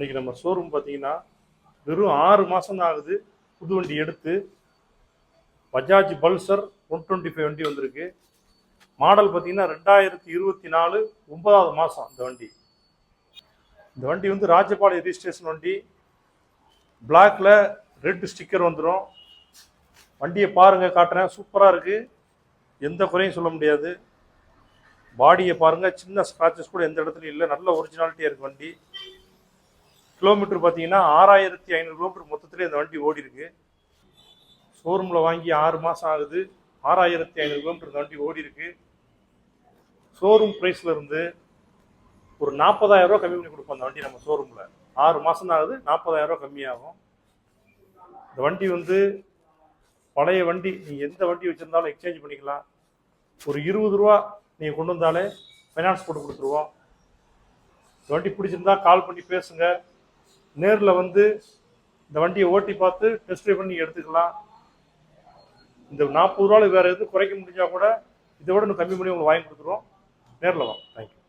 இன்னைக்கு நம்ம ஷோரூம் பார்த்தீங்கன்னா வெறும் 6 மாதம் தான் ஆகுது புது வண்டி எடுத்து. பஜாஜ் பல்சர் 125 வண்டி வந்திருக்கு. மாடல் பார்த்தீங்கன்னா 2024 9வது மாதம் இந்த வண்டி. இந்த வண்டி வந்து ராஜபாளையம் ரிஜிஸ்ட்ரேஷன் வண்டி. பிளாக்ல ரெட் ஸ்டிக்கர் வந்துடும். வண்டியை பாருங்க, காட்டுறேன். சூப்பராக இருக்கு, எந்த குறையும் சொல்ல முடியாது. பாடியை பாருங்க, சின்ன ஸ்கிராச்சஸ் கூட எந்த இடத்துலையும் இல்லை. நல்ல ஒரிஜினாலிட்டியாக இருக்கு வண்டி. கிலோமீட்டர் பார்த்தீங்கன்னா 6500 கிலோமீட்டர் மொத்தத்திலே இந்த வண்டி ஓடி இருக்கு. ஷோரூமில் வாங்கி 6 மாதம் ஆகுது. 6500 கிலோமீட்டர் இந்த வண்டி ஓடி இருக்கு. ஷோரூம் ப்ரைஸில் இருந்து ஒரு 40,000 ரூபா கம்மி பண்ணி கொடுப்போம் அந்த வண்டி நம்ம ஷோரூமில். 6 மாதம் தான் ஆகுது, 40,000 ரூபா கம்மியாகும். இந்த வண்டி வந்து பழைய வண்டி, நீங்கள் எந்த வண்டி வச்சுருந்தாலும் எக்ஸ்சேஞ்ச் பண்ணிக்கலாம். ஒரு 20 ரூபா நீங்கள் கொண்டு வந்தாலே ஃபைனான்ஸ் போட்டு கொடுத்துருவோம். இந்த வண்டி பிடிச்சிருந்தா கால் பண்ணி பேசுங்க. நேரில் வந்து இந்த வண்டியை ஓட்டி பார்த்து டெஸ்ட் ட்ரைவ் பண்ணி எடுத்துக்கலாம். இந்த 40 ரூபாவில் வேறு எதுவும் குறைக்க முடிஞ்சால் கூட இதை விட இன்னும் கம்மி பண்ணி உங்களுக்கு வாங்கி கொடுத்துருவோம். நேரில் வாங்க. தேங்க்யூ.